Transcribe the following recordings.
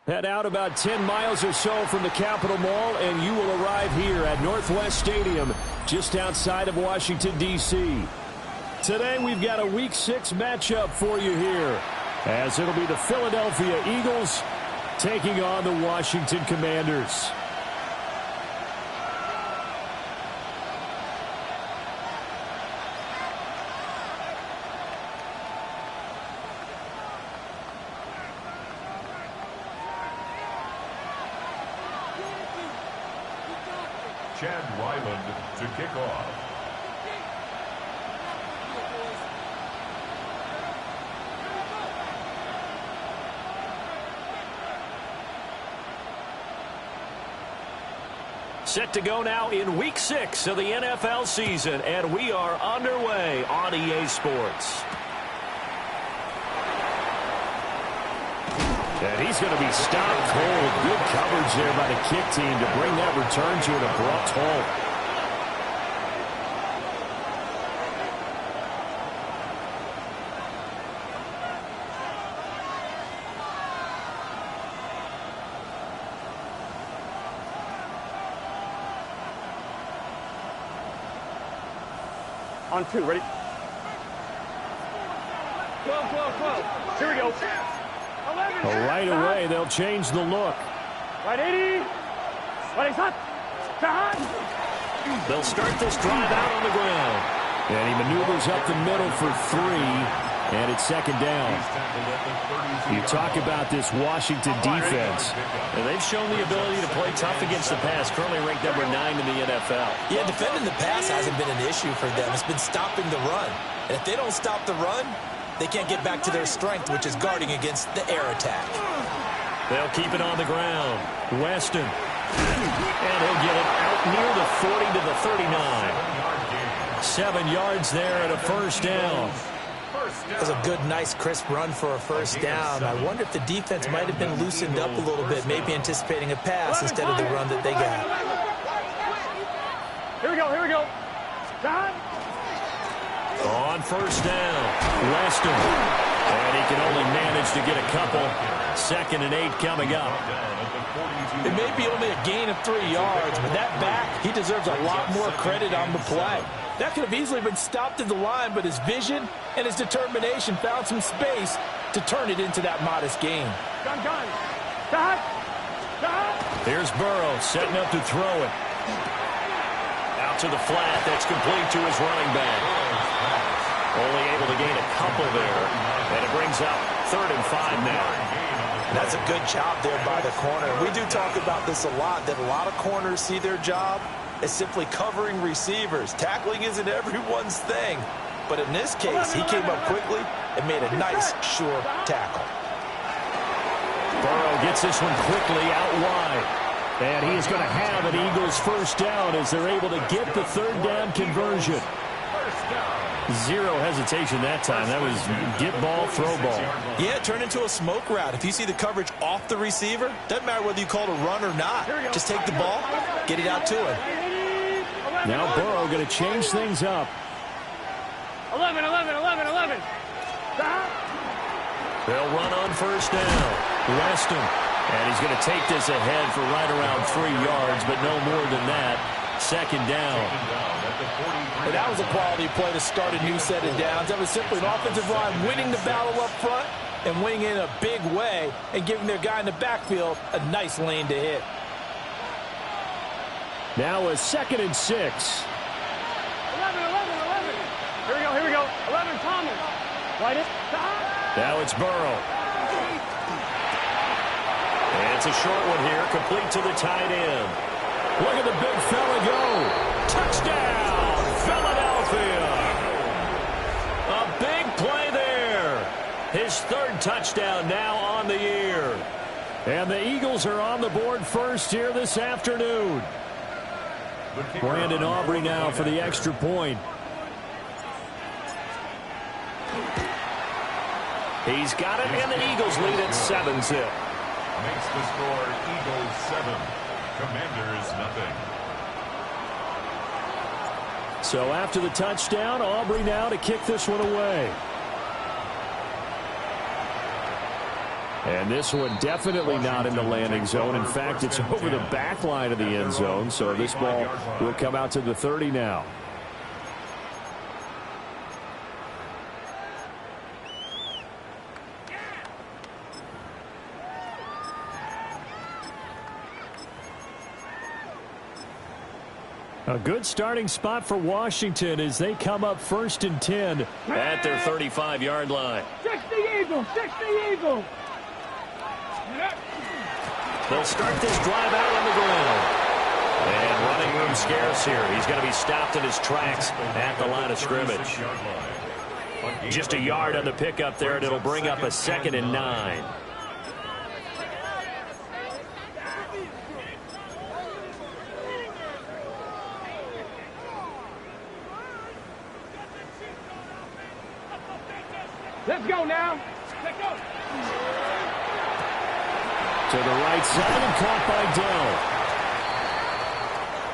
Head out about 10 miles or so from the Capitol Mall, and you will arrive here at Northwest Stadium, just outside of Washington, D.C. Today, we've got a Week 6 matchup for you here, as it'll be the Philadelphia Eagles taking on the Washington Commanders. Chad Ryland to kick off. Set to go now in Week 6 of the NFL season, and we are underway on eaSports. And he's going to be stopped cold. Good coverage there by the kick team to bring that return to an abrupt halt. On 2, ready? 12, 12, 12. Here we go. 11. Right away, they'll change the look. Right 80. Right hot. They'll start this drive out on the ground. And he maneuvers up the middle for 3, and it's second down. You talk about this Washington defense. And they've shown the ability to play tough against the pass, currently ranked number 9 in the NFL. Yeah, defending the pass hasn't been an issue for them. It's been stopping the run. And if they don't stop the run, they can't get back to their strength, which is guarding against the air attack. They'll keep it on the ground. Weston. And he'll get it out near the 40 to the 39. 7 yards there and a first down. That was a good, nice, crisp run for a first down. I wonder if the defense might have been loosened up a little bit, maybe anticipating a pass instead of the run that they got. Here we go, here we go. Time. On first down, Weston. And he can only manage to get a couple. 2nd and 8 coming up. It may be only a gain of 3 yards, but that back, he deserves a lot more credit on the play. That could have easily been stopped at the line, but his vision and his determination found some space to turn it into that modest gain. Gun. Stop. Here's Burrow setting up to throw it. Out to the flat. That's complete to his running back. Only able to gain a couple there. And it brings up 3rd and 5 now. That's a good job there by the corner. We do talk about this a lot, that a lot of corners see their job as simply covering receivers. Tackling isn't everyone's thing. But in this case, he came up quickly and made a nice, sure tackle. Burrow gets this one quickly out wide. And he is going to have an Eagles first down as they're able to get the 3rd down conversion. 0 hesitation that time. That was get ball, throw ball. Yeah, it turned into a smoke route. If you see the coverage off the receiver, doesn't matter whether you call it a run or not. Just take the ball, get it out to him. Now Burrow going to change things up. 11. Stop. They'll run on first down. Weston. And he's going to take this ahead for right around 3 yards, but no more than that. 2nd down. And that was a quality play to start a new set of downs. That was simply an offensive line winning the battle up front and winning in a big way and giving their guy in the backfield a nice lane to hit. Now a 2nd and 6. 11. Here we go. 11, Thomas. Right it. Now it's Burrow. And it's a short one here, complete to the tight end. Look at the big fella go. Touchdown, Philadelphia. A big play there. His 3rd touchdown now on the year. And the Eagles are on the board first here this afternoon. Brandon Aubrey now for the extra point. He's got it, and the Eagles lead at 7-zip. Makes the score Eagles 7, Commanders nothing. So after the touchdown, Aubrey now to kick this one away. And this one definitely not in the landing zone. In fact, it's over the back line of the end zone. So this ball will come out to the 30 now. A good starting spot for Washington as they come up 1st and 10 at their 35-yard line. 60 Eagles, 60 Eagles. They'll start this drive out on the ground. And running room scarce here. He's going to be stopped in his tracks at the line of scrimmage. Just a yard on the pickup there, and it'll bring up a 2nd and 9. Let's go now. Let's go. To the right side and caught by Dell.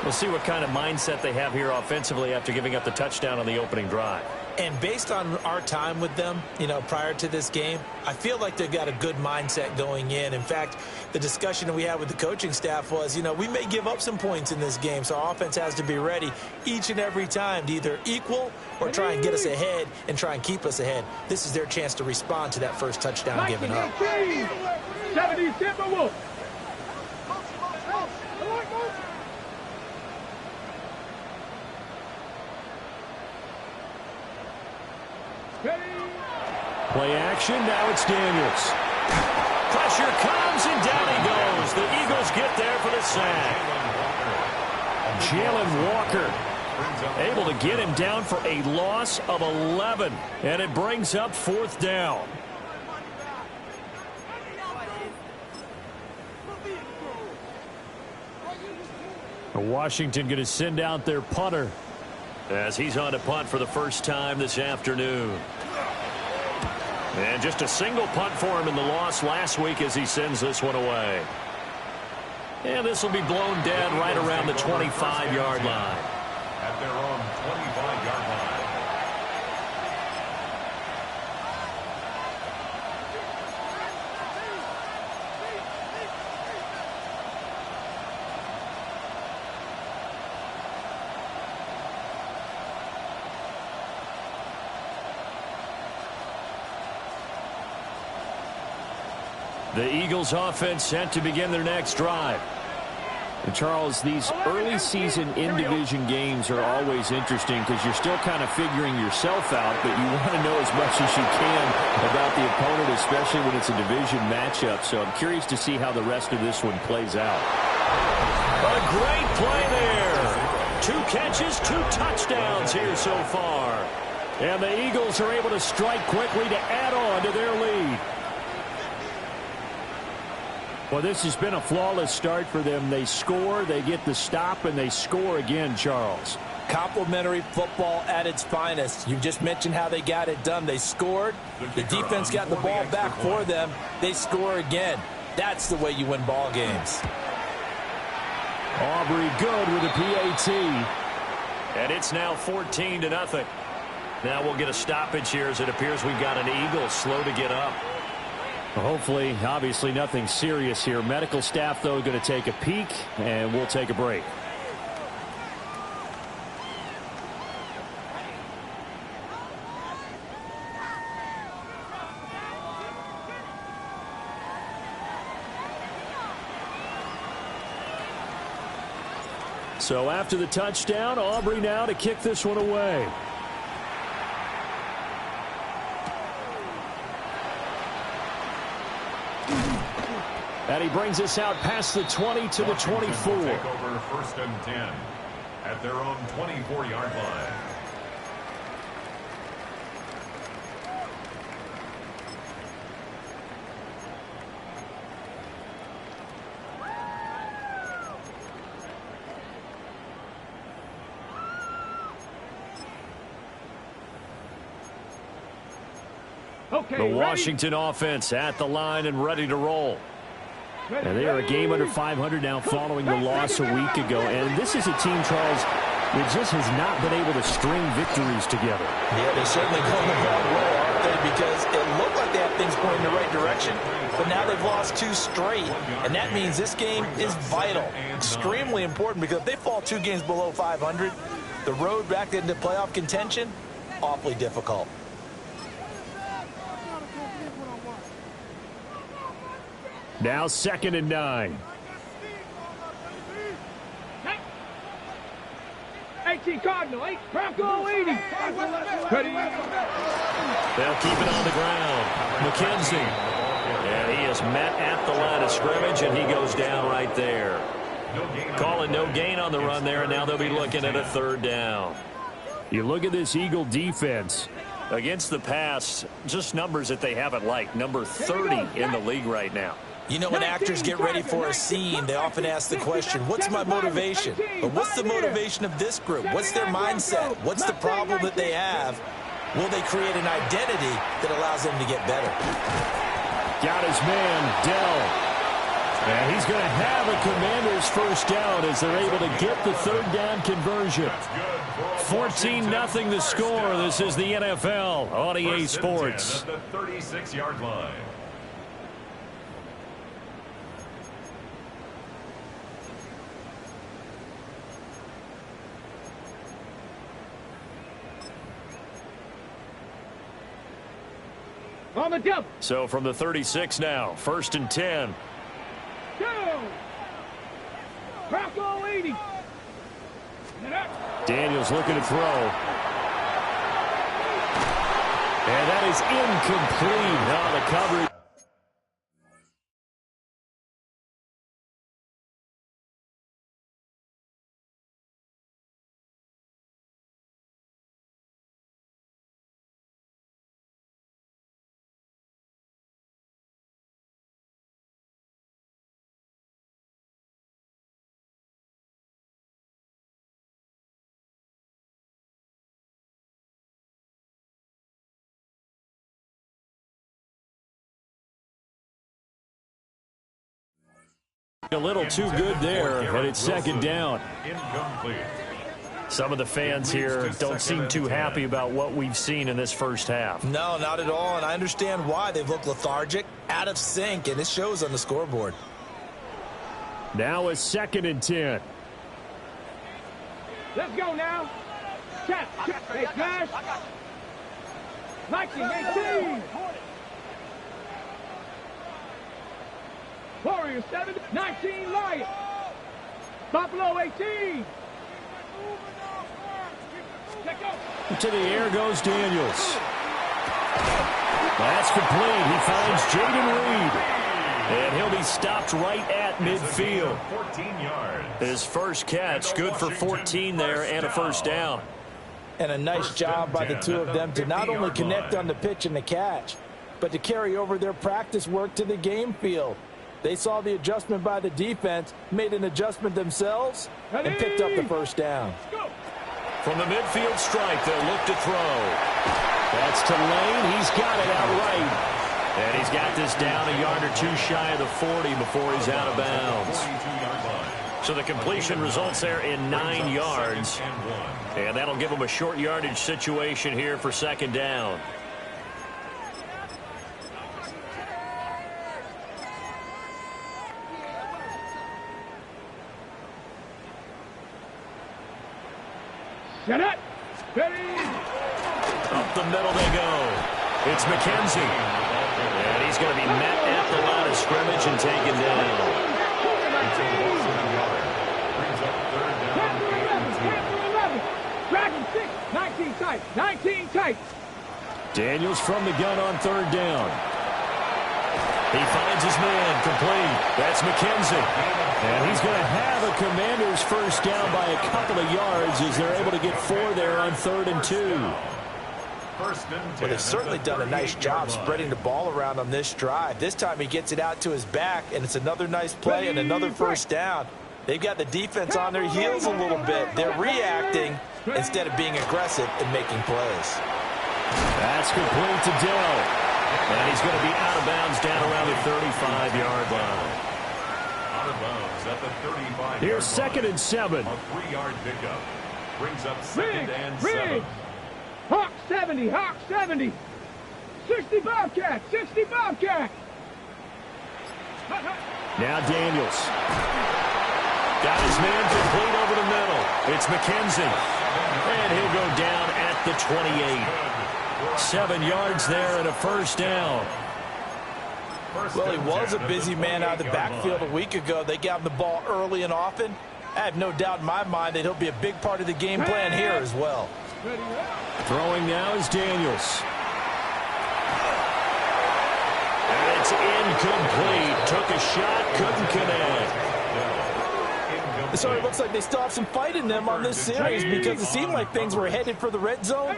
We'll see what kind of mindset they have here offensively after giving up the touchdown on the opening drive. And based on our time with them, prior to this game, I feel like they've got a good mindset going in. In fact, the discussion that we had with the coaching staff was, we may give up some points in this game, so our offense has to be ready each and every time to either equal or try and get us ahead and try and keep us ahead. This is their chance to respond to that first touchdown given up. 70 Timberwolves. Play action, now it's Daniels. Pressure comes, and down he goes. The Eagles get there for the sack. Jalen Walker able to get him down for a loss of 11, and it brings up 4th down. Washington going to send out their punter as he's on to punt for the first time this afternoon. And just a single punt for him in the loss last week as he sends this one away. And this will be blown dead right around the 25-yard line. At their own 25-yard line. The Eagles offense set to begin their next drive. And Charles, these early season in-division games are always interesting because you're still kind of figuring yourself out, but you want to know as much as you can about the opponent, especially when it's a division matchup. So I'm curious to see how the rest of this one plays out. A great play there. 2 catches, 2 touchdowns here so far. And the Eagles are able to strike quickly to add on to their lead. Well, this has been a flawless start for them. They score, they get the stop, and they score again, Charles. Complimentary football at its finest. You just mentioned how they got it done. They scored. The defense got the ball back for them. They score again. That's the way you win ball games. Aubrey good with a PAT. And it's now 14-0. Now we'll get a stoppage here as it appears we've got an Eagle slow to get up. Hopefully, obviously nothing serious here. Medical staff, though, going to take a peek, and we'll take a break. So after the touchdown, Aubrey now to kick this one away. And he brings us out past the 20 to the 24. Take over 1st and 10 at their own 24-yard line. Okay, the Washington offense at the line and ready to roll. And they are a game under 500 now following the loss a week ago. And this is a team, Charles, that just has not been able to string victories together. Yeah, they're certainly going the wrong way, aren't they? Because it looked like they had things going in the right direction, but now they've lost 2 straight. And that means this game is vital, extremely important, because if they fall 2 games below 500, the road back into playoff contention, awfully difficult. Now 2nd and 9. 18 Cardinal, 8 Bronco 80. Ready? They'll keep it on the ground. McKenzie. And he is met at the line of scrimmage, and he goes down right there. Calling no gain on the run there, and now they'll be looking at a 3rd down. You look at this Eagle defense. Against the pass, just numbers that they haven't liked. Number 30 in the league right now. You know, when actors get ready for a scene, they often ask the question, what's my motivation? But what's the motivation of this group? What's their mindset? What's the problem that they have? Will they create an identity that allows them to get better? Got his man, Dell. And he's going to have a Commanders 1st down as they're able to get the 3rd down conversion. 14-0 the score. This is the NFL on eaSports. The 36-yard line. On the jump. So from the 36 now, 1st and 10. 2. Bronco 80. Daniels looking to throw. And that is incomplete. Now the coverage. A little too good there, and it's 2nd down. Incomplete. Some of the fans here don't seem too happy about what we've seen in this 1st half. No, not at all, and I understand why. They've looked lethargic, out of sync, and it shows on the scoreboard. Now it's 2nd and 10. Let's go now. Check. Hey, smash. 19, 18. Warriors 7, 19 Lions. Buffalo 18. To the air goes Daniels. That's complete. He finds Jaden Reed. And he'll be stopped right at midfield. 14 yards. His 1st catch, good for 14 there and a 1st down. And a nice job by the 2 of them to not only connect on the pitch and the catch, but to carry over their practice work to the game field. They saw the adjustment by the defense, made an adjustment themselves, and picked up the 1st down. From the midfield stripe, they'll look to throw. That's to Lane. He's got it outright. And he's got this down a yard or 2 shy of the 40 before he's out of bounds. So the completion results there in 9 yards. And that'll give him a short yardage situation here for 2nd down. Get it. Ready. Up the middle they go. It's McKenzie. And he's going to be met at the line of scrimmage and taken down. 19 tight. 19 tight. Daniels from the gun on 3rd down. He finds his man complete. That's McKenzie. And he's going to have a Commanders 1st down by a couple of yards as they're able to get 4 there on 3rd and 2. Well, they've certainly done a nice job spreading the ball around on this drive. This time he gets it out to his back, and it's another nice play and another 1st down. They've got the defense on their heels a little bit. They're reacting instead of being aggressive and making plays. That's complete to Dell. And he's going to be out of bounds down around the 35-yard line. out of bounds at the 35. Here's 2nd and 7. A 3-yard pickup brings up 2nd and 7. Hawk 70, Hawk 70. 60 Bobcat, 60 Bobcat. Now Daniels. Got his man complete over the middle. It's McKenzie. And he'll go down at the 28. 7 yards there and a first down. Well, he was a busy man out of the backfield a week ago. They got him the ball early and often. I have no doubt in my mind that he'll be a big part of the game plan here as well. Throwing now is Daniels. And it's incomplete. Took a shot, couldn't connect. So it looks like they still have some fight in them on this series because it seemed like things were headed for the red zone.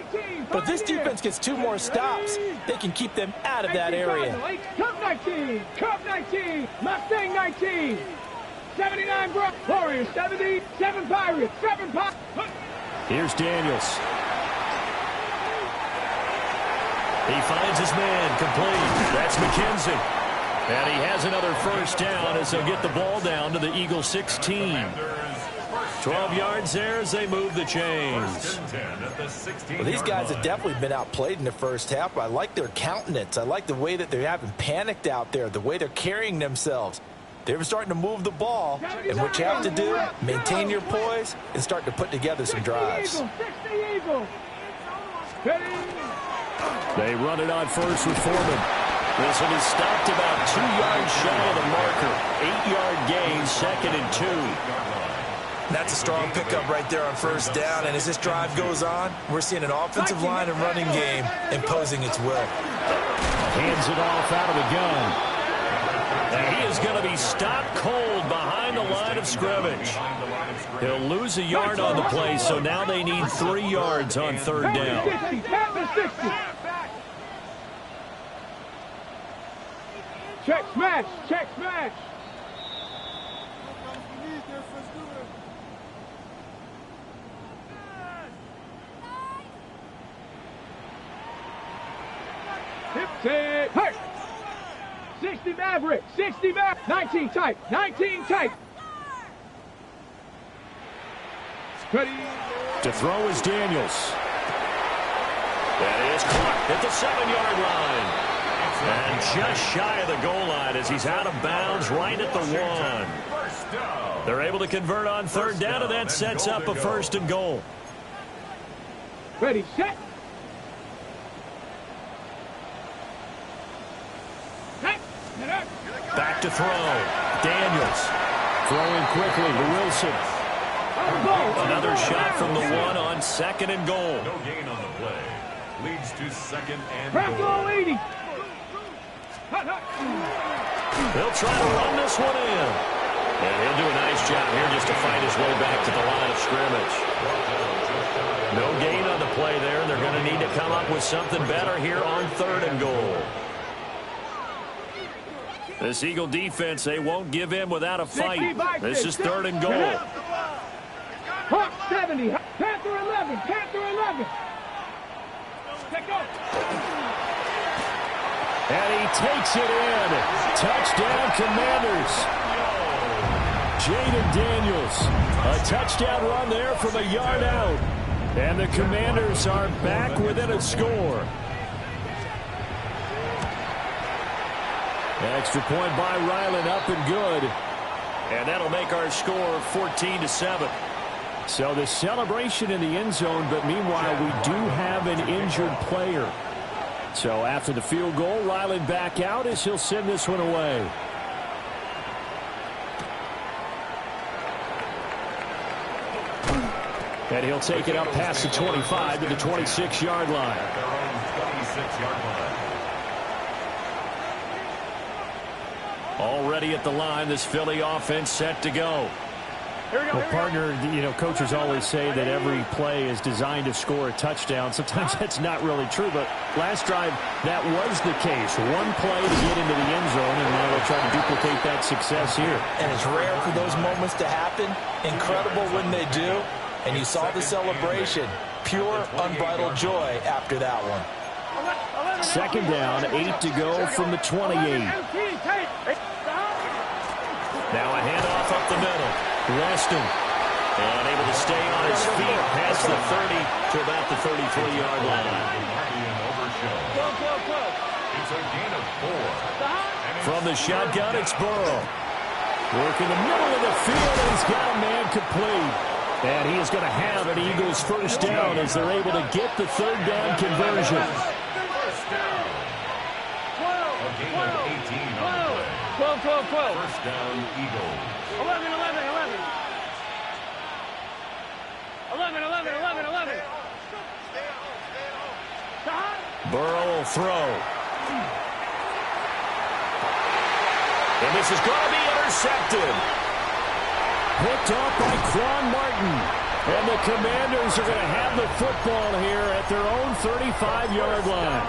But if this defense gets 2 more stops, they can keep them out of that area. Cup 19, Cup 19, Mustang 19, 79 Warriors 70, 7 Pirates, 7 Pirates. Here's Daniels. He finds his man complete. That's McKenzie. And he has another first down as they'll get the ball down to the Eagles 16. 12 yards there as they move the chains. Well, these guys have definitely been outplayed in the first half, but I like their countenance. I like the way that they haven't panicked out there, the way they're carrying themselves. They're starting to move the ball, and what you have to do, maintain your poise and start to put together some drives. They run it on first with Foreman. This one is stopped about 2 yards shy of the marker. 8-yard gain, 2nd and 2. That's a strong pickup right there on first down, and as this drive goes on, we're seeing an offensive line and running game imposing its will. Hands it off out of the gun. And he is going to be stopped cold behind the line of scrimmage. He'll lose a yard on the play, so now they need 3 yards on 3rd down. Check smash, check smash. Hey! 60 Maverick, 60 Maverick, 19 tight, 19 tight. Ready. To throw is Daniels. That is caught at the 7-yard line. And just shy of the goal line as he's out of bounds right at the 1. They're able to convert on 3rd down, and that sets up a 1st and goal. Ready, set. Back to throw. Daniels throwing quickly to Wilson. Another shot from the 1 on 2nd and goal. No gain on the play. Leads to 2nd and goal. 80. They'll try to run this one in. And he'll do a nice job here just to fight his way back to the line of scrimmage. No gain on the play there, and they're going to need to come up with something better here on 3rd and goal. This Eagle defense, they won't give in without a fight. This is 3rd and goal. Hawk 70, Panther 11, Panther 11. Take go. And he takes it in. Touchdown, Commanders. Jaden Daniels. A touchdown run there from a yard out. And the Commanders are back within a score. Extra point by Ryland, up and good. And that'll make our score 14-7. So the celebration in the end zone, but meanwhile we do have an injured player. So after the field goal, Ryland back out as he'll send this one away. And he'll take it up past the 25 to the 26-yard line. Already at the line, this Philly offense set to go. Well, partner, coaches always say that every play is designed to score a touchdown. Sometimes that's not really true, but last drive, that was the case. One play to get into the end zone, and now they'll try to duplicate that success here. And it's rare for those moments to happen. Incredible when they do. And you saw the celebration. Pure, unbridled joy after that one. 2nd down, 8 to go from the 28. Now a handoff up the middle. Weston. And able to stay on his feet past the 30 to about the 33-yard line. It's a gain of 4. From the shotgun, it's Burrow. Working the middle of the field, and he's got a man complete. And he is going to have an Eagles first down as they're able to get the third down conversion. First down. A gain of 18 on the play. 12. First down, Eagles. 11. 11. Burrow will throw. And this is going to be intercepted. Picked off by Quan Martin. And the Commanders are going to have the football here at their own 35-yard line.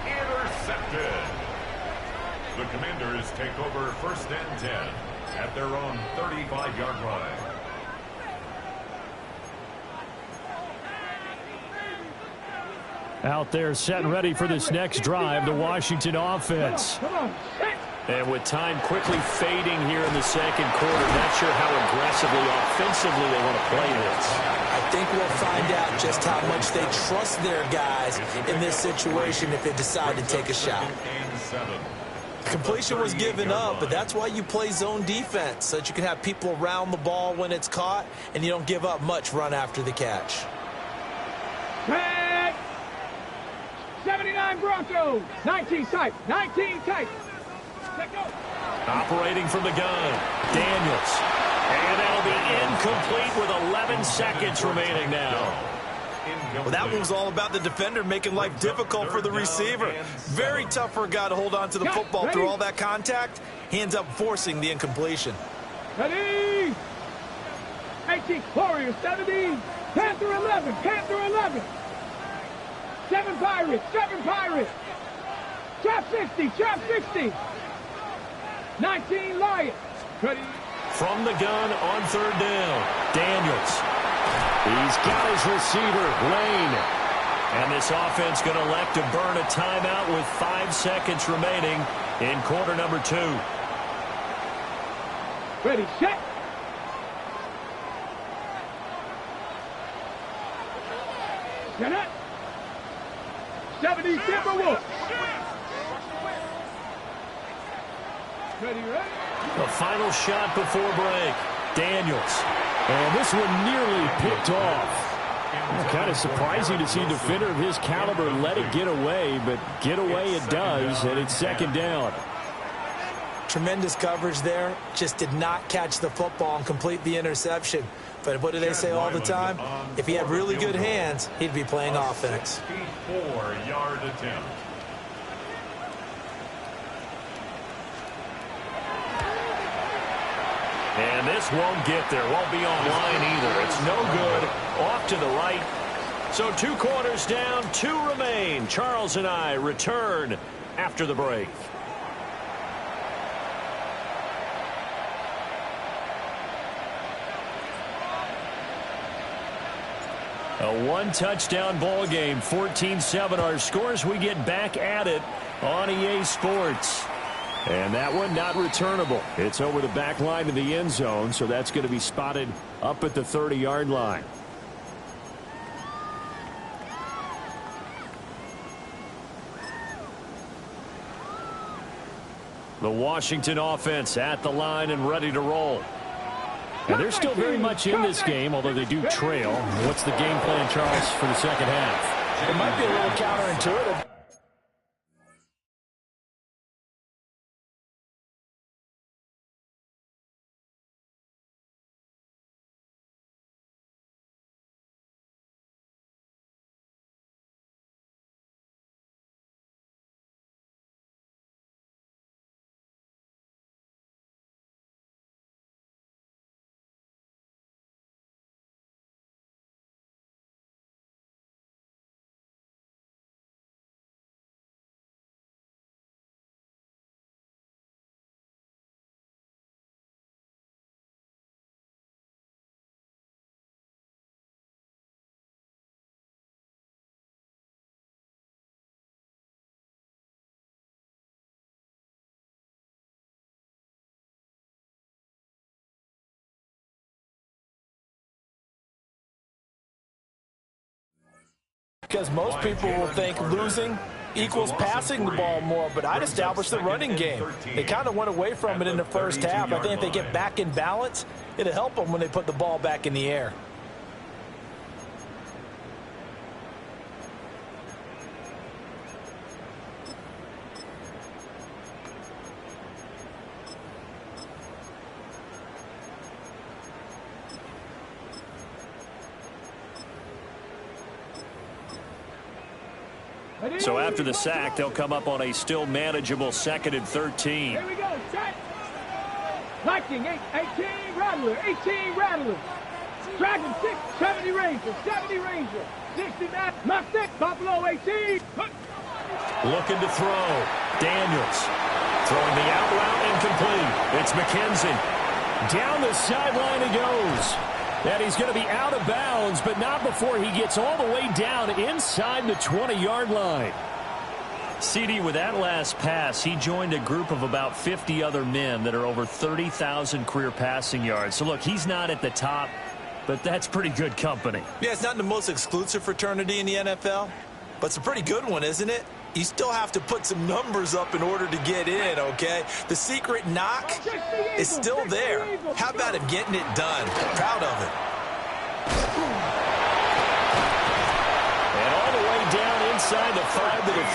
Intercepted. The Commanders take over first and 10 at their own 35-yard line. Out there set and ready for this next drive, the Washington offense. And with time quickly fading here in the second quarter, not sure how aggressively, offensively they want to play this. I think we'll find out just how much they trust their guys in this situation if they decide to take a shot. Completion was given up, but that's why you play zone defense, so that you can have people around the ball when it's caught, and you don't give up much run after the catch. 79 Broncos. 19 tight. Operating from the gun, Daniels. And that'll be incomplete with 11 seconds remaining now. Well, that one was all about the defender making life difficult for the receiver. Very tough for a guy to hold on to the football through all that contact. He ends up forcing the incompletion. Ready. 18 Warriors. 70. Panther 11. 7 Pirates. Trap 60. 19 Lions. Ready. From the gun on third down, Daniels. He's got his receiver, Lane. And this offense going to elect to burn a timeout with 5 seconds remaining in quarter number 2. Ready, set. Get it. 70 Timberwolves. Ready. The final shot before break. Daniels. And this one nearly picked off. Kind of surprising to see a defender of his caliber let it get away, but get away it does, and it's second down. Tremendous coverage there. Just did not catch the football and complete the interception. But what do they say all the time? If he had really good hands, he'd be playing offense. 64-yard attempt. And this won't get there. Won't be online either. It's no good. Off to the right. So 2 quarters down, 2 remain. Charles and I return after the break. A 1-touchdown ball game, 14-7 our scores. We get back at it on EA Sports. And that one not returnable. It's over the back line of the end zone, so that's going to be spotted up at the 30-yard line. The Washington offense at the line and ready to roll. And they're still very much in this game, although they do trail. What's the game plan, Charles, for the second half? It might be a little counterintuitive. Because most people will think losing equals passing the ball more, but I'd establish the running game. They kind of went away from it in the first half. I think if they get back in balance, it'll help them when they put the ball back in the air. So after the sack, they'll come up on a still manageable 2nd and 13. Here we go, set. Viking, 18, Rattler, 18, Rattler. Dragon, 6, 70 Ranger, 70 Ranger. 60, Mustang, Buffalo, 18. Looking to throw. Daniels throwing the out route incomplete. It's McKenzie. Down the sideline he goes. And he's going to be out of bounds, but not before he gets all the way down inside the 20-yard line. CD, with that last pass, he joined a group of about 50 other men that are over 30,000 career passing yards. So, look, he's not at the top, but that's pretty good company. Yeah, it's not the most exclusive fraternity in the NFL, but it's a pretty good one, isn't it? You still have to put some numbers up in order to get in, okay? The secret knock is still there. How about him getting it done? Proud of it. And all the way down inside the 5 to the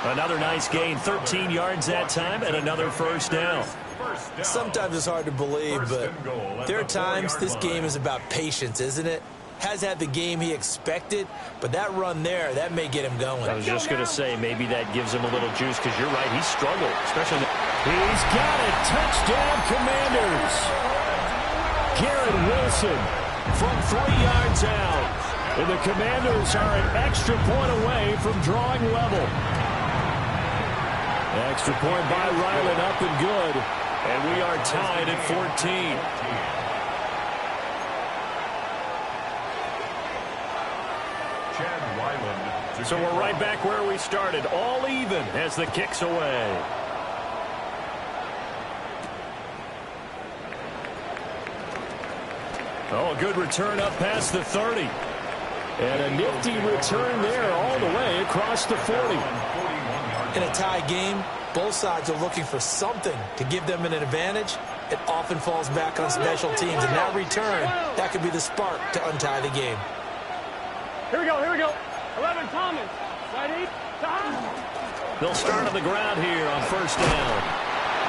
4. Another nice gain, 13 yards that time, and another first down. Sometimes it's hard to believe, but there are times this game is about patience, isn't it? Has had the game he expected, but that run there, that may get him going. I was just going to say, maybe that gives him a little juice, because you're right, he struggled, especially. He's got it. Touchdown, Commanders. Garrett Wilson from 3 yards out. And the Commanders are an extra point away from drawing level. Extra point by Ryland, up and good. And we are tied at 14. So we're right back where we started, all even as the kick's away. Oh, a good return up past the 30. And a nifty return there all the way across the 40. In a tie game, both sides are looking for something to give them an advantage. It often falls back on special teams, and that return, that could be the spark to untie the game. Here we go, here we go. 11, Thomas. Ready? They'll start on the ground here on first down.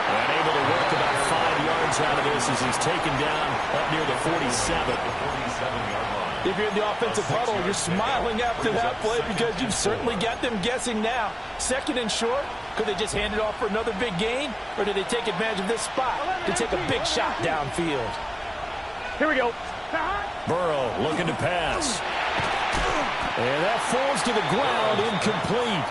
And able to work about 5 yards out of this as he's taken down up near the 47. If you're in the offensive huddle, you're smiling after that play because you've certainly got them guessing now. 2nd and short, could they just hand it off for another big gain? Or did they take advantage of this spot to take a big shot downfield? Here we go. Burrow looking to pass. And that falls to the ground, incomplete.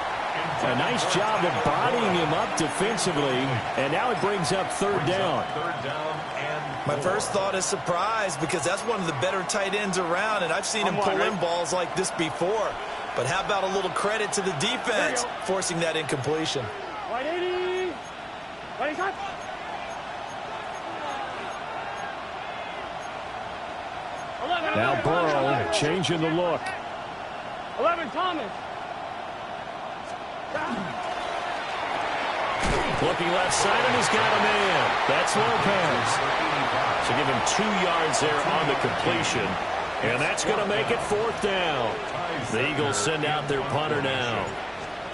A nice job of bodying him up defensively, and now it brings up 3rd down. My first thought is surprise because that's one of the better tight ends around, and I've seen him pull in balls like this before. But how about a little credit to the defense forcing that incompletion? Now Burrow changing the look. 11, Thomas. Looking left side, and he's got a man. That's Lopez. So give him 2 yards there on the completion. And that's going to make it 4th down. The Eagles send out their punter now,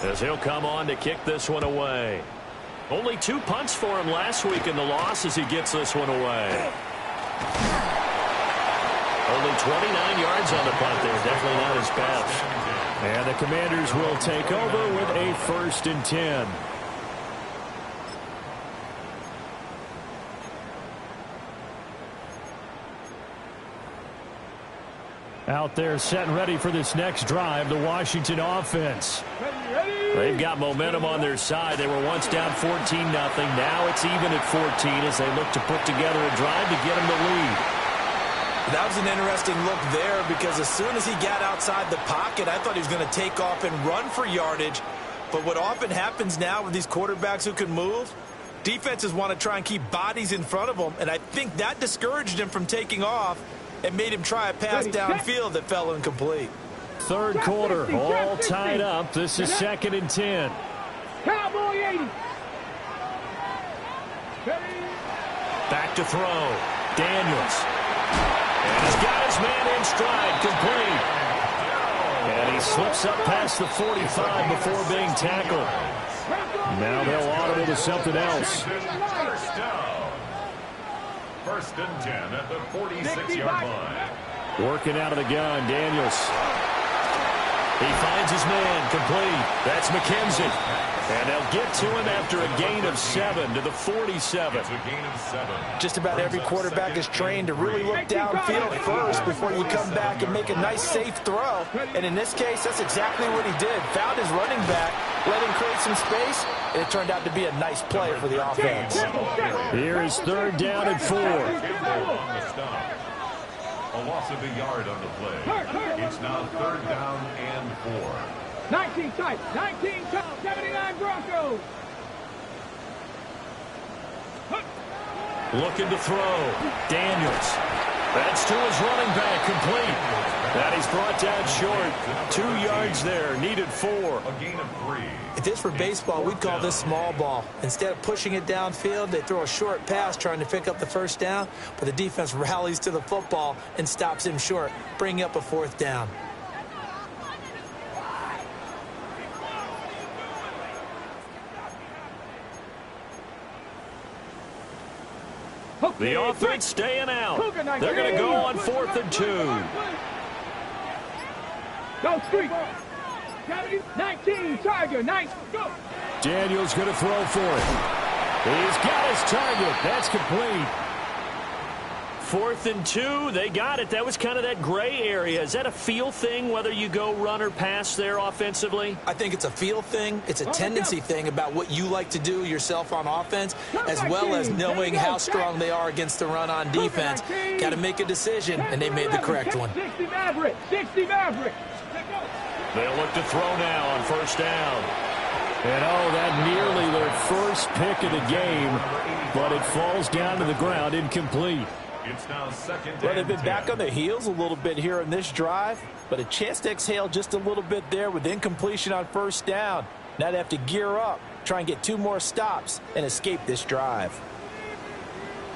as he'll come on to kick this one away. Only 2 punts for him last week in the loss as he gets this one away. Only 29 yards on the punt there. Definitely not his best. And the Commanders will take over with a 1st and 10. Out there set and ready for this next drive, the Washington offense. They've got momentum on their side. They were once down 14-0. Now it's even at 14 as they look to put together a drive to get them the lead. That was an interesting look there because as soon as he got outside the pocket, I thought he was going to take off and run for yardage. But what often happens now with these quarterbacks who can move, defenses want to try and keep bodies in front of them, and I think that discouraged him from taking off and made him try a pass downfield that fell incomplete. Third quarter, all tied up. This is 2nd and 10. Cowboy 80. Back to throw. Daniels. And he's got his man in stride, complete. And he slips up past the 45 before being tackled. Now they'll audible to something else. First and 10 at the 46-yard line. Working out of the gun, Daniels. He finds his man, complete. That's McKenzie. And they'll get to him after a gain of 7 to the 47. It's a gain of 7. Just about every quarterback is trained to really look downfield first before you come back and make a nice, safe throw. And in this case, that's exactly what he did. Found his running back, let him create some space, and it turned out to be a nice play for the offense. Here is 3rd down and 4. A loss of a yard on the play. It's now 3rd down and 4. 19 tight, 19 tight, 79 Broncos. Looking to throw. Daniels. That's to his running back, complete. And he's brought down short. 2 yards there, needed 4. A gain of 3. If this were baseball, we'd call this small ball. Instead of pushing it downfield, they throw a short pass trying to pick up the 1st down, but the defense rallies to the football and stops him short, bringing up a 4th down. The offense staying out. They're going to go on 4th and 2. Go street. 19, Tiger, 19, go. Daniels going to throw for it. He's got his target. That's complete. 4th and 2. They got it. That was kind of that gray area. Is that a feel thing, whether you go run or pass there offensively? I think it's a feel thing. It's a tendency thing about what you like to do yourself on offense, as well as knowing how strong they are against the run on defense. Got to make a decision, and they made the correct one. 60 Maverick, 60 Maverick. They'll look to throw now on 1st down. And that nearly their first pick of the game, but it falls down to the ground, incomplete. It's now 2nd and 10. Well, they've been back on their heels a little bit here in this drive, but a chance to exhale just a little bit there with incompletion on 1st down. Now they have to gear up, try and get 2 more stops, and escape this drive.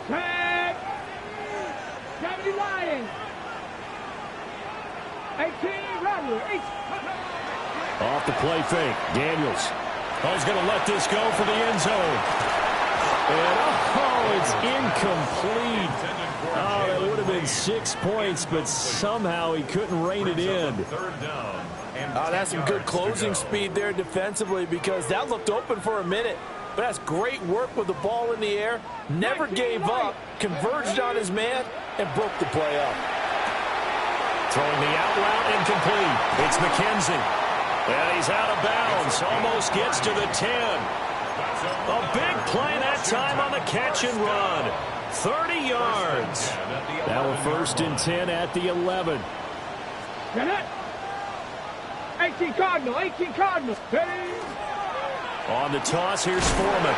Tag. 70 Lions. 18 Rattler. Off the play fake. Daniels. He's going to let this go for the end zone. And it's incomplete. That would have been 6 points, but somehow he couldn't rein it in. 3rd down. That's some good closing speed there defensively, because that looked open for a minute. But that's great work with the ball in the air. Never gave up, converged on his man, and broke the play up. Throwing the out route, incomplete. It's McKenzie. And he's out of bounds. Almost gets to the 10. A big play that time on the catch and run. 30 yards. Now a 1st and 10 at the 11. 18 Cardinal, 18 Cardinal. On the toss, here's Foreman.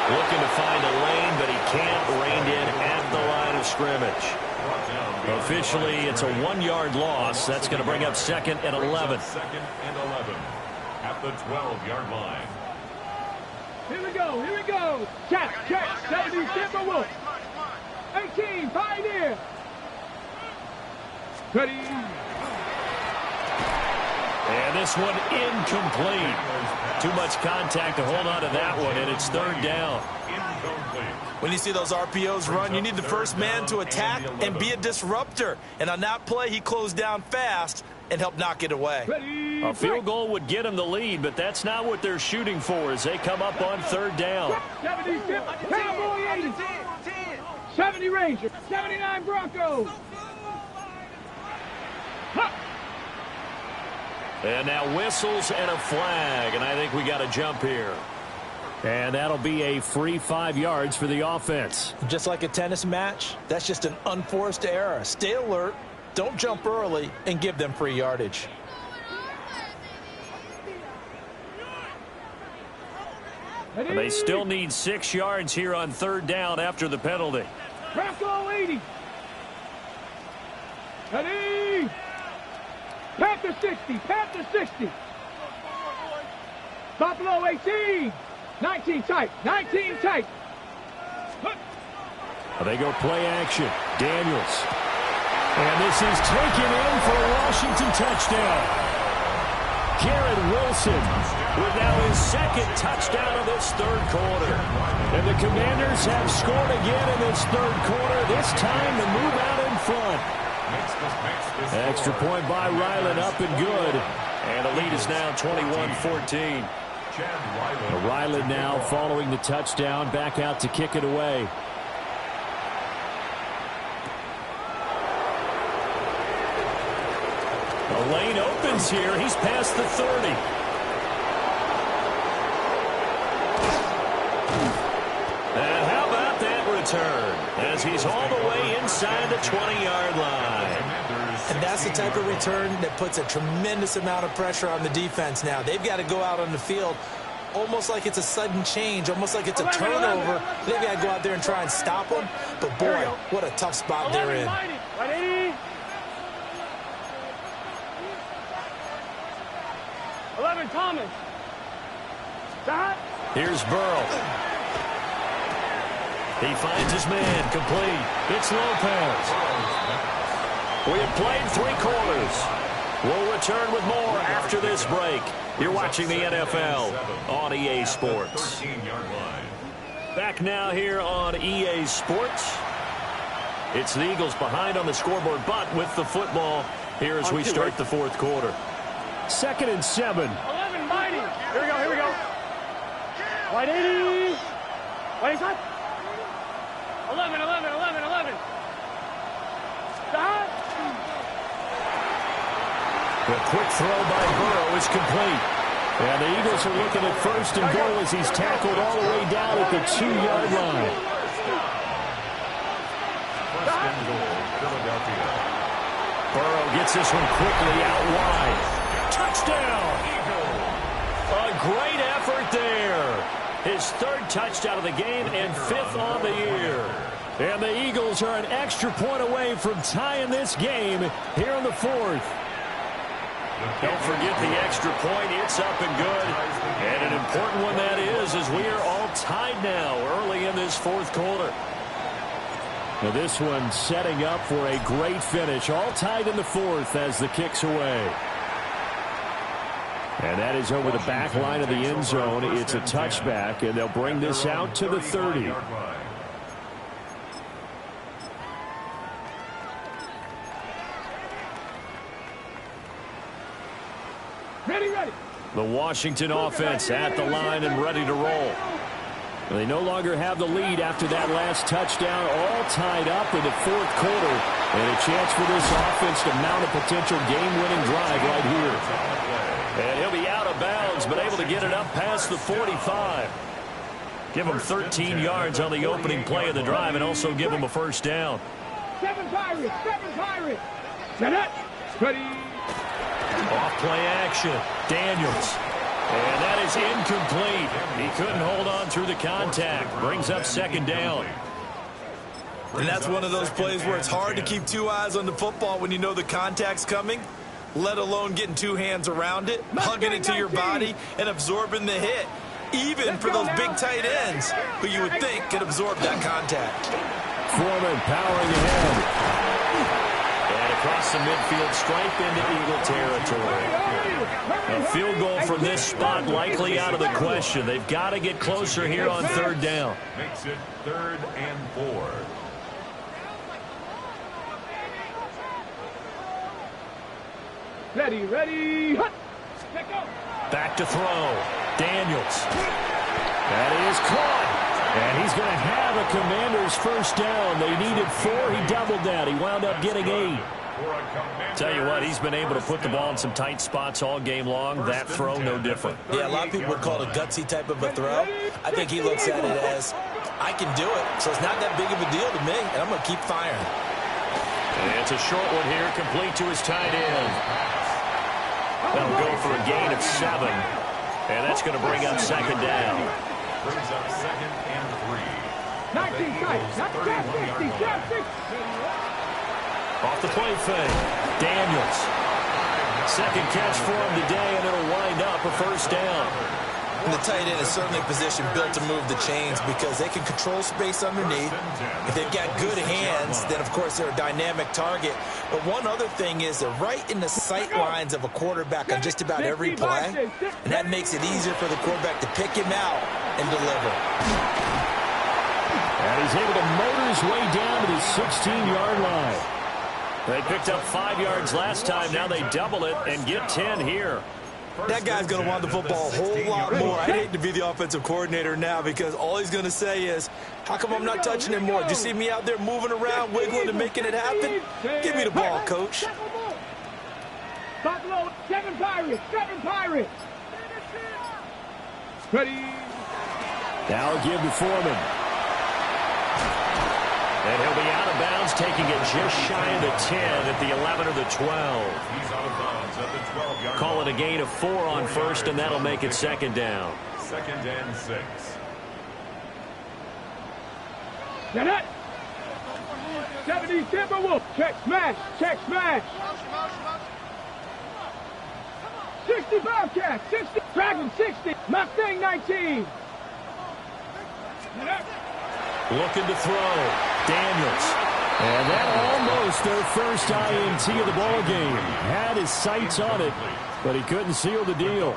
Looking to find a lane, but he can't. Reined in at the line of scrimmage. Officially, it's a 1-yard loss. That's going to bring up 2nd and 11. 2nd and 11 at the 12-yard line. Here we go, here we go. Check, 70 Timberwolves. 18 Pioneer. Ready. And this one incomplete. Too much contact to hold on to that one, and it's 3rd down. When you see those RPOs run, you need the first man to attack and be a disruptor. And on that play, he closed down fast and helped knock it away. A field goal would get him the lead, but that's not what they're shooting for as they come up on 3rd down. 70 Cowboy 80. 70 Rangers. 79 Broncos. And now whistles and a flag, and I think we got a jump here. And that'll be a free 5 yards for the offense. Just like a tennis match, that's just an unforced error. Stay alert, don't jump early, and give them free yardage. And they still need 6 yards here on 3rd down after the penalty. Bronco 80. Ready. Panther 60, Panther 60. Buffalo 18. 19 tight, 19 tight. They go play action. Daniels. And this is taken in for a Washington touchdown. Garrett Wilson with now his second touchdown of this third quarter. And the Commanders have scored again in this third quarter, this time to move out in front. Extra point by Ryland, up and good. And the lead is now 21-14. Ryland now following the touchdown, back out to kick it away. The lane opens here. He's past the 30. And how about that return as he's all the way inside the 20-yard line. And that's the type of return that puts a tremendous amount of pressure on the defense now. They've got to go out on the field almost like it's a sudden change, almost like it's a turnover. They've got to go out there and try and stop them. But, boy, what a tough spot they're in. 11 Thomas. Stop. Here's Burrow. He finds his man, complete. It's Lopez. We have played 3 quarters. We'll return with more after this break. You're watching the NFL on EA Sports. Back now here on EA Sports. It's the Eagles behind on the scoreboard, but with the football here as we start the fourth quarter. 2nd and 7. 11 Mighty. Here we go, here we go. White 80. White side. 11. Stop. The quick throw by Burrow is complete. And the Eagles are looking at 1st and goal as he's tackled all the way down at the 2-yard line. 1st and goal, Philadelphia. Burrow gets this one quickly out wide. Touchdown! A great effort there. His 3rd touchdown of the game and 5th on the year. And the Eagles are an extra point away from tying this game here in the 4th. Don't forget the extra point. It's up and good. And an important one that is, as we are all tied now early in this 4th quarter. Now this one setting up for a great finish. All tied in the 4th as the kick's away. And that is over the back line of the end zone. It's a touchback, and they'll bring this out to the 30. Ready. The Washington offense at the line and ready to roll. They no longer have the lead after that last touchdown, all tied up in the 4th quarter. And a chance for this offense to mount a potential game-winning drive right here. And he'll be out of bounds, but able to get it up past the 45. Give him 13 yards on the opening play of the drive and also give him a 1st down. 7 Pirates. Set up. Ready. Off play action. Daniels. And that is incomplete. He couldn't hold on through the contact. Brings up 2nd down. And that's one of those plays where it's hard to keep 2 eyes on the football when you know the contact's coming, let alone getting 2 hands around it, hugging it to your body, and absorbing the hit, even for those big tight ends who you would think could absorb that contact. Foreman powering ahead. And across the midfield stripe into Eagle territory. A field goal from this spot likely out of the question. They've got to get closer here on 3rd down. Makes it 3rd and 4. Ready. Back to throw. Daniels. That is caught. And he's going to have a Commander's 1st down. They needed 4. He doubled that. He wound up getting 8. Tell you what, he's been able to put the ball in some tight spots all game long. That throw, no different. Yeah, a lot of people would call it a gutsy type of a throw. I think he looks at it as, I can do it, so it's not that big of a deal to me, and I'm going to keep firing. And it's a short one here, complete to his tight end. That'll go for a gain of 7. And that's going to bring up 2nd down. Brings up 2nd and 3. 19 tight. Not 60. Off the play fake. Daniels. Second catch for him today, and it'll wind up a first down. And the tight end is certainly a position built to move the chains because they can control space underneath. If they've got good hands, then, of course, they're a dynamic target. But one other thing is they're right in the sight lines of a quarterback on just about every play, and that makes it easier for the quarterback to pick him out and deliver. And he's able to motor his way down to the 16-yard line. They picked up 5 yards last time. Now they double it and get 10 here. That guy's going to want the football a whole lot more. I'd hate to be the offensive coordinator now because all he's going to say is, how come I'm not touching him more? Do you see me out there moving around, wiggling, and making it happen? Give me the ball, coach. Buffalo, 7 Pirates, 7 Pirates. Ready. Now give to Foreman. And he'll be out of bounds, taking it just shy of the 10 at the 11 or the 12. He's out of bounds at the 12-yard line. Call it a gain of 4 on first, and that'll make it second down. Second and 6. Get it. 70 Timberwolf. Check smash. Check smash. 60 Bobcat. 60. Dragon 60. Mustang 19. Get it. Looking to throw. Daniels. And that almost their first INT of the ball game. Had his sights on it, but he couldn't seal the deal.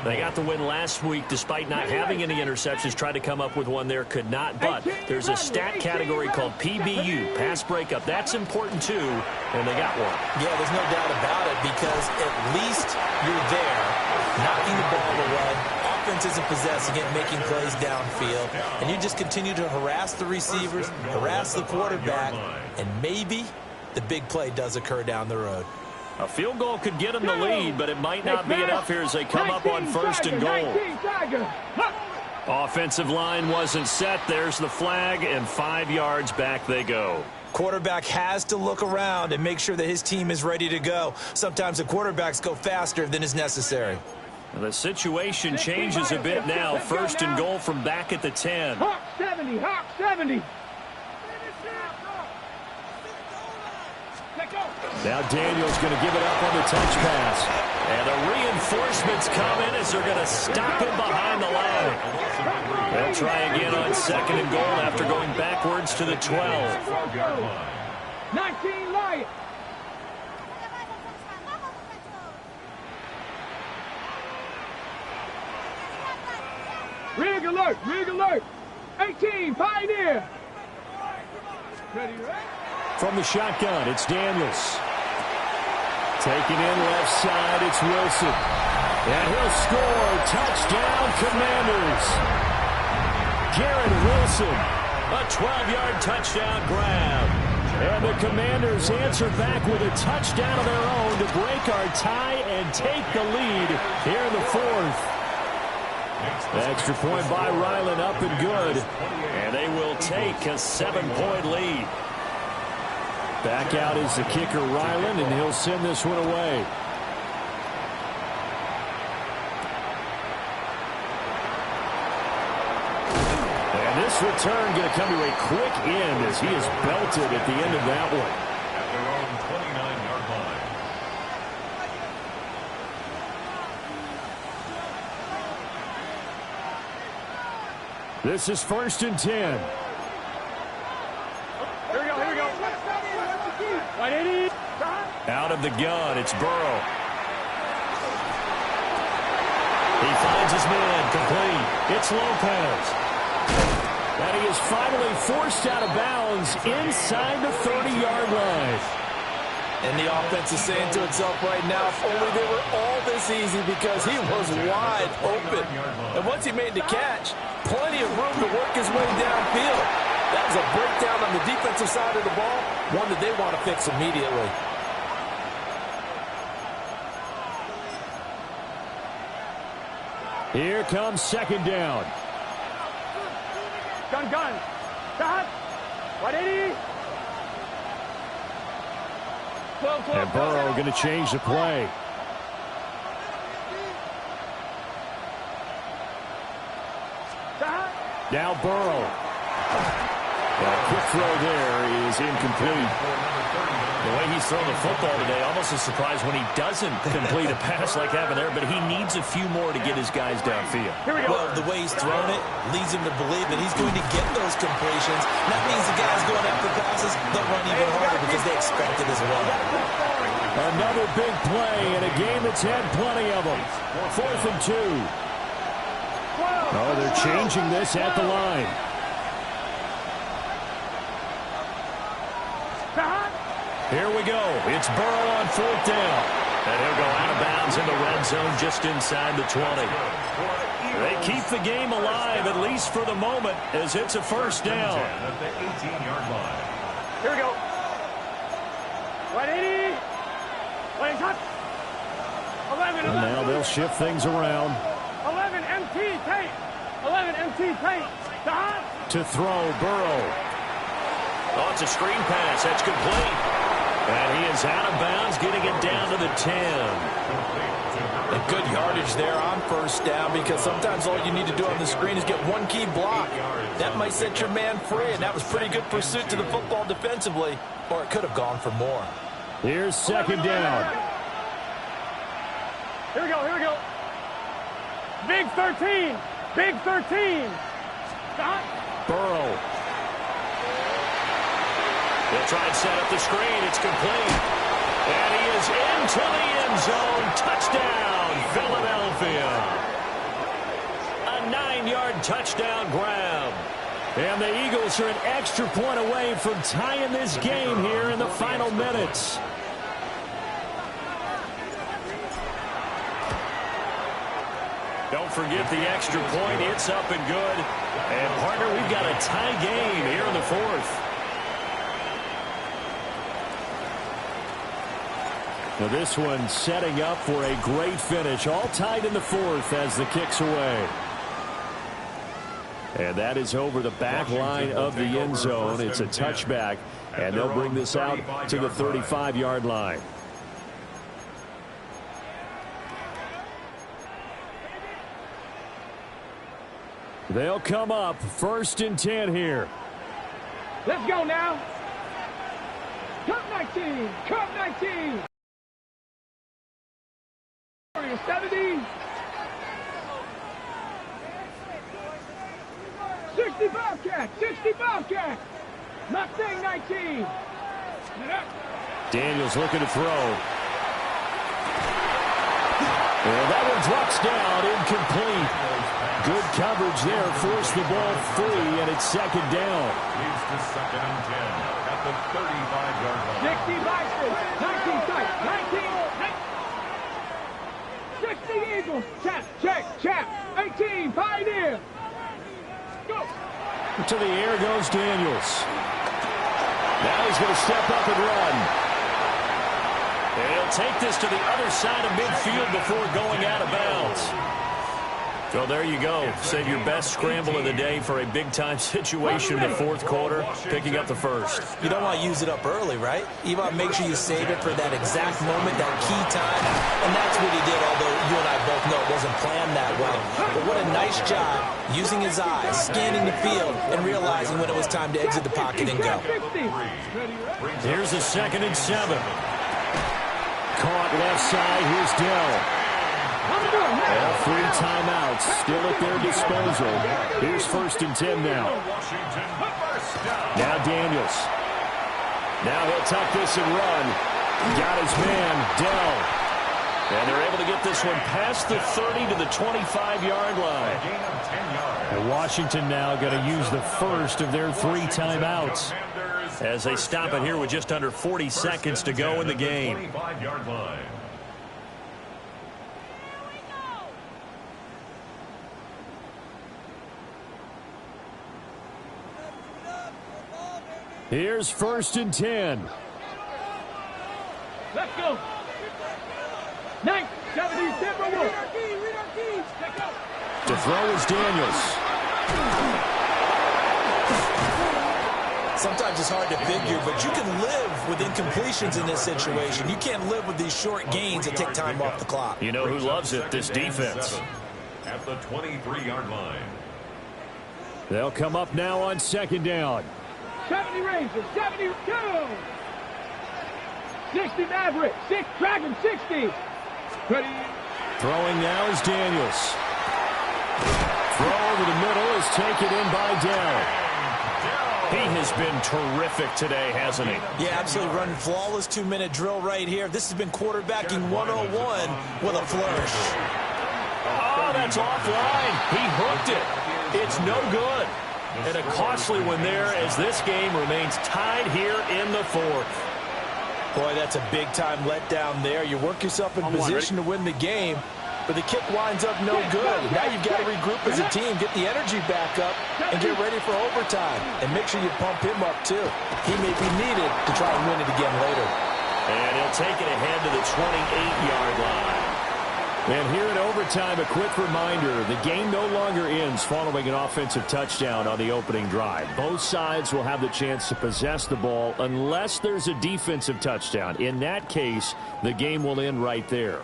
They got the win last week despite not having any interceptions. Tried to come up with one there, could not. But there's a stat category called PBU, pass breakup. That's important too, and they got one. Yeah, there's no doubt about it because at least you're there, knocking the ball away. Offense isn't possessing it, making plays downfield, and you just continue to harass the receivers, harass the quarterback, and maybe the big play does occur down the road. A field goal could get them the lead, but it might not be enough here as they come up on first and goal. Offensive line wasn't set. There's the flag, and 5 yards back they go. Quarterback has to look around and make sure that his team is ready to go. Sometimes the quarterbacks go faster than is necessary. The situation changes a bit now. First and goal from back at the 10. Hawk 70, Hawk 70. Now Daniels going to give it up on the touch pass. And the reinforcements come in as they're going to stop him behind the line. They'll try again on second and goal after going backwards to the 12. 19 Lions. Rig alert, rig alert. 18, Pioneer. Ready, right? From the shotgun, it's Daniels. Taking in left side, it's Wilson. And he'll score. Touchdown, Commanders. Garrett Wilson, a 12-yard touchdown grab. And the Commanders answer back with a touchdown of their own to break our tie and take the lead here in the fourth. Extra point by Ryland, up and good. And they will take a 7-point lead. Back out is the kicker, Ryland, and he'll send this one away. And this return going to come to a quick end as he is belted at the end of that one. At their own 29-yard line. This is first and 10. Here we go, here we go. Out of the gun, it's Burrow. He finds his man, complete. It's Lopez. And he is finally forced out of bounds inside the 30-yard line. And the offense is saying to itself right now, if only they were all this easy because he was wide open. And once he made the catch, plenty of room to work his way downfield. That was a breakdown on the defensive side of the ball, one that they want to fix immediately. Here comes second down. Gun. Shot. 180. And Burrow going to change the play. Now Burrow. Quick throw there is incomplete. The way he's throwing the football today, almost a surprise when he doesn't complete a pass like happened there, but he needs a few more to get his guys downfield. Well, the way he's thrown it leads him to believe that he's going to get those completions. That means the guys going after passes, they'll run even harder because they expect it as well. Another big play in a game that's had plenty of them. 4th and 2. Oh, they're changing this at the line. Here we go. It's Burrow on 4th down. And he'll go out of bounds in the red zone just inside the 20. They keep the game alive, at least for the moment, as it's a 1st down. At the 18-yard line. Here we go. 180. 20 touch. 11. And now they'll shift things around. 11 MT tape. 11 MT tape. To throw, Burrow. Oh, it's a screen pass. That's complete. And he is out of bounds, getting it down to the 10. And good yardage there on 1st down, because sometimes all you need to do on the screen is get one key block. That might set your man free, and that was pretty good pursuit to the football defensively, or it could have gone for more. Here's 2nd down. Here we go, here we go. Big 13. Big 13. Stop. Burrow. They'll try and set up the screen. It's complete. And he is into the end zone. Touchdown, Philadelphia. A 9-yard touchdown grab. And the Eagles are an extra point away from tying this game here in the final minutes. Don't forget the extra point. It's up and good. And, partner, we've got a tie game here in the 4th. Now this one setting up for a great finish. All tied in the 4th as the kick's away. And that is over the back line of the end zone. It's a touchback, and they'll bring this out to the 35-yard line. They'll come up 1st and 10 here. Let's go now. Cup 19. Cup 19. 70. 65 cat. 65 cat. Mustang 19. Daniels looking to throw. And that one drops down, incomplete. Good coverage there, forced the ball free, and it's 2nd down. Leads to 2nd and 10 at the 35-yard line. 60 Bison, 19 tight, 19. 60 Eagles, check, 18, Pioneer. Go. To the air goes Daniels. Now he's going to step up and run. And he'll take this to the other side of midfield before going out of bounds. So there you go. Save your best scramble of the day for a big-time situation in the 4th quarter, picking up the 1st. You don't want to use it up early, right? You want to make sure you save it for that exact moment, that key time. And that's what he did, although you and I both know it wasn't planned that way. But what a nice job using his eyes, scanning the field, and realizing when it was time to exit the pocket and go. Here's a 2nd and 7. Caught left side. Here's Dell. All 3 timeouts still at their disposal. Here's 1st and 10 now. Now Daniels. Now he'll tuck this and run. Got his man, Dell. And they're able to get this one past the 30 to the 25-yard line. And Washington now going to use the first of their 3 timeouts as they stop it here with just under 40 seconds to go in the game. Here's 1st and 10. Let's go. 9, 70, Timberwolves. To throw is Daniels. Sometimes it's hard to figure, but you can live with incompletions in this situation. You can't live with these short gains that take time off the clock. You know who loves it? This defense. At the 23-yard line. They'll come up now on 2nd down. 70 Rangers, 72. 60 Maverick, 6 Dragon 60. Ready. Throwing now is Daniels. Throw over the middle is taken in by Dell. He has been terrific today, hasn't he? Yeah, absolutely running flawless 2-minute drill right here. This has been quarterbacking 101 with a flourish. Oh, that's offline. He hooked it. It's no good. And a costly one there as this game remains tied here in the fourth. Boy, that's a big-time letdown there. You work yourself in position to win the game, but the kick winds up no good. Now you've got to regroup as a team, get the energy back up, and get ready for overtime. And make sure you pump him up, too. He may be needed to try and win it again later. And he'll take it ahead to the 28-yard line. And here in overtime, a quick reminder, the game no longer ends following an offensive touchdown on the opening drive. Both sides will have the chance to possess the ball unless there's a defensive touchdown. In that case, the game will end right there.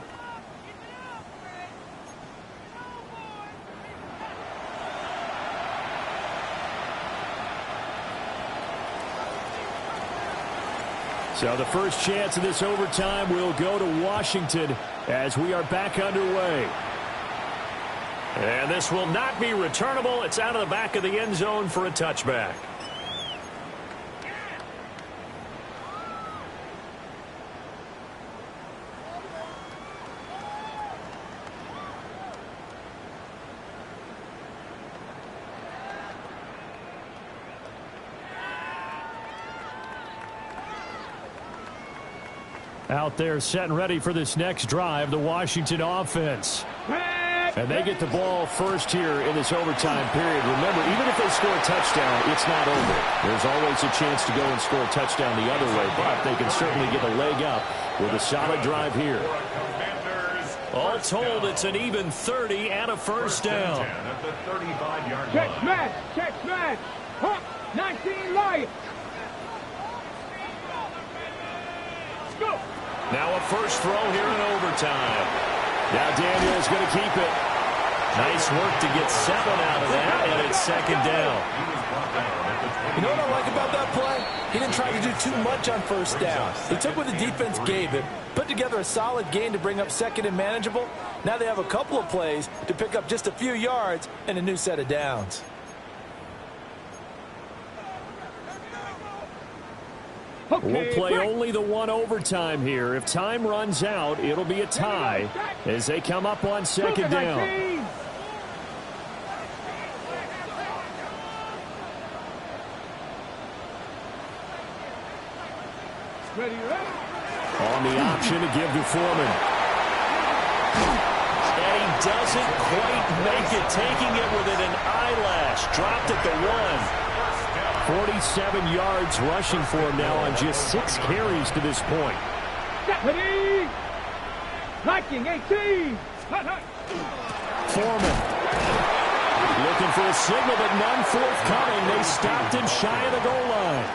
So the first chance of this overtime will go to Washington as we are back underway. And this will not be returnable. It's out of the back of the end zone for a touchback. Out there set and ready for this next drive, the Washington offense. And they get the ball first here in this overtime period. Remember, even if they score a touchdown, it's not over. There's always a chance to go and score a touchdown the other way, but they can certainly get a leg up with a solid drive here. All told, it's an even 30 and a first down. Check smash. Huh, 19 Lions. Let's go. Now a first throw here in overtime. Now Daniel's going to keep it. Nice work to get 7 out of that, and it's second down. You know what I like about that play? He didn't try to do too much on first down. He took what the defense gave him, put together a solid gain to bring up second and manageable. Now they have a couple of plays to pick up just a few yards and a new set of downs. We'll play only the one overtime here. If time runs out, it'll be a tie as they come up on second down. On the option to give to Foreman. And he doesn't quite make it, taking it within an eyelash. Dropped at the 1. 47 yards rushing for him now on just 6 carries to this point. Deputy! Liking 18! Foreman. Looking for a signal, but none forthcoming. They stopped him shy of the goal line.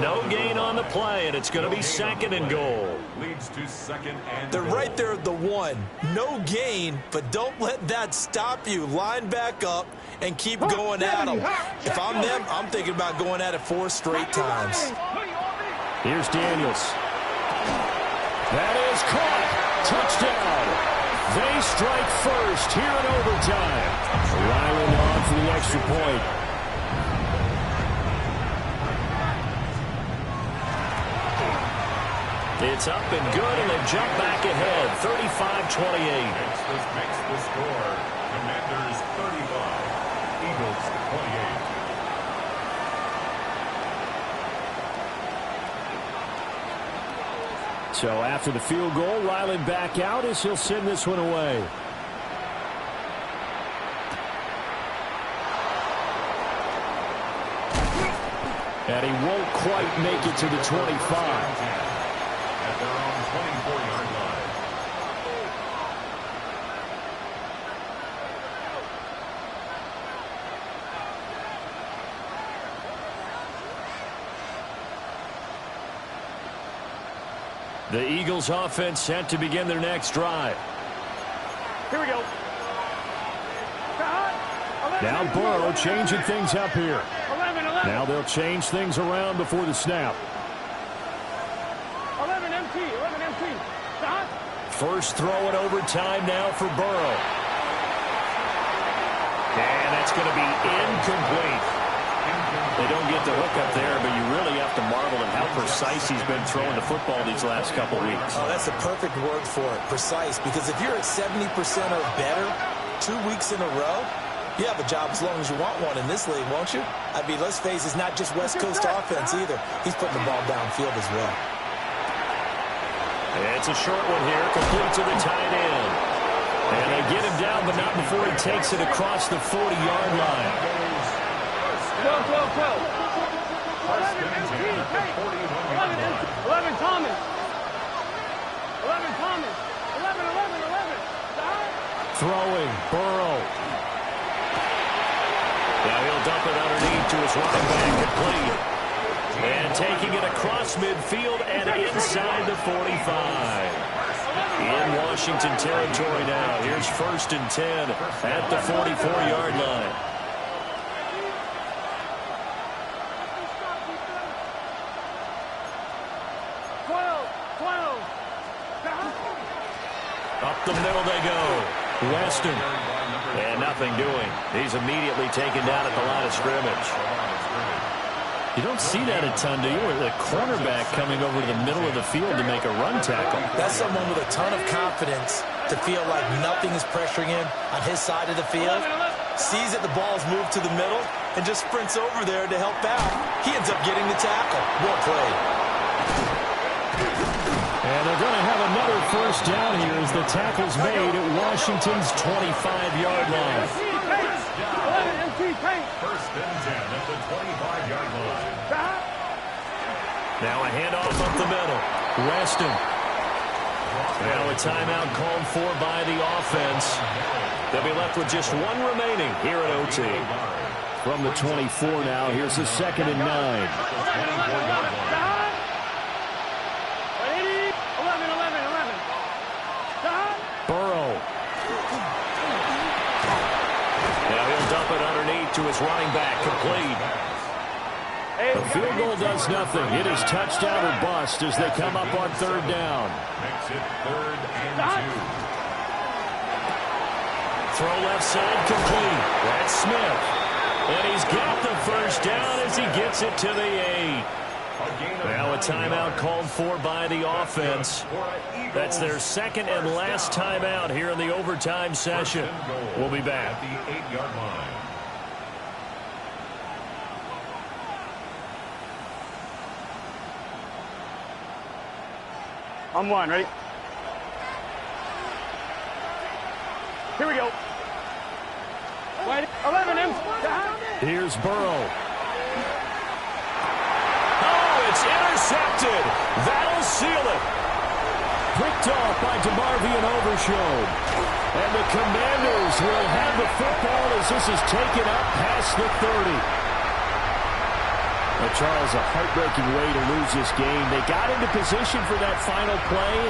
No gain on the play, and it's going to be second and goal. Leads to second and They're goal. right there at the 1. No gain, but don't let that stop you. Line back up and keep going at them. If I'm them, I'm thinking about going at it 4 straight times. Here's Daniels. That is caught. Touchdown. They strike first here in overtime. Ryland on for the extra point. It's up and good, and they jump back ahead, 35-28. This makes the score. Commanders 35, Eagles 28. So after the field goal, Ryland back out as he'll send this one away. And he won't quite make it to the 25. At their own 24-yard line. The Eagles offense set to begin their next drive. Here we go. Now Burrow changing things up here. 11. Now they'll change things around before the snap. 11 MT, 11 MT. Stop. First throw in overtime now for Burrow. And that's going to be incomplete. They don't get the hook up there, but you really have to marvel at how precise he's been throwing the football these last couple weeks. Oh, that's the perfect word for it, precise, because if you're at 70% or better 2 weeks in a row, you have a job as long as you want one in this league, won't you? I mean, let's face it, it's not just West Coast offense either. He's putting the ball downfield as well. It's a short one here, complete to the tight end. And they get him down, but not before he takes it across the 40-yard line. 12, 12, 12. 11 MT, 11 Thomas. 11 Thomas. 11, 11, 11. Stop. Throwing, Burrow. Now he'll dump it underneath to his running back, complete. And taking it across midfield and inside the 45. In Washington territory now. Here's 1st and 10 at the 44-yard line. Up the middle they go. Weston. And nothing doing. He's immediately taken down at the line of scrimmage. You don't see that a ton, do you? The cornerback coming over to the middle of the field to make a run tackle. That's someone with a ton of confidence to feel like nothing is pressuring him on his side of the field. Sees that the ball's moved to the middle and just sprints over there to help out. He ends up getting the tackle. Well played. And they're going to have another first down here as the tackle's made at Washington's 25-yard line. 1st and 10 at the 25-yard line. Now a handoff up the middle. Weston. Now a timeout called for by the offense. They'll be left with just one remaining here at OT. From the 24 now, here's a 2nd and 9. Burrow. Now he'll dump it underneath to his running back, complete. The field goal does nothing. It is touchdown or bust as they come up on 3rd down. Makes it 3rd and 2. Throw left side, complete. That's Smith. And he's got the first down as he gets it to the 8. Now a timeout called for by the offense. That's their 2nd and last timeout here in the overtime session. We'll be back. At the 8-yard line. I'm one, ready? Here we go. Wait, 11 M. Here's Burrow. Oh, it's intercepted. That'll seal it. Picked off by DeMarvion Overshown. And the Commanders will have the football as this is taken up past the 30. Well, Charles, a heartbreaking way to lose this game. They got into position for that final play.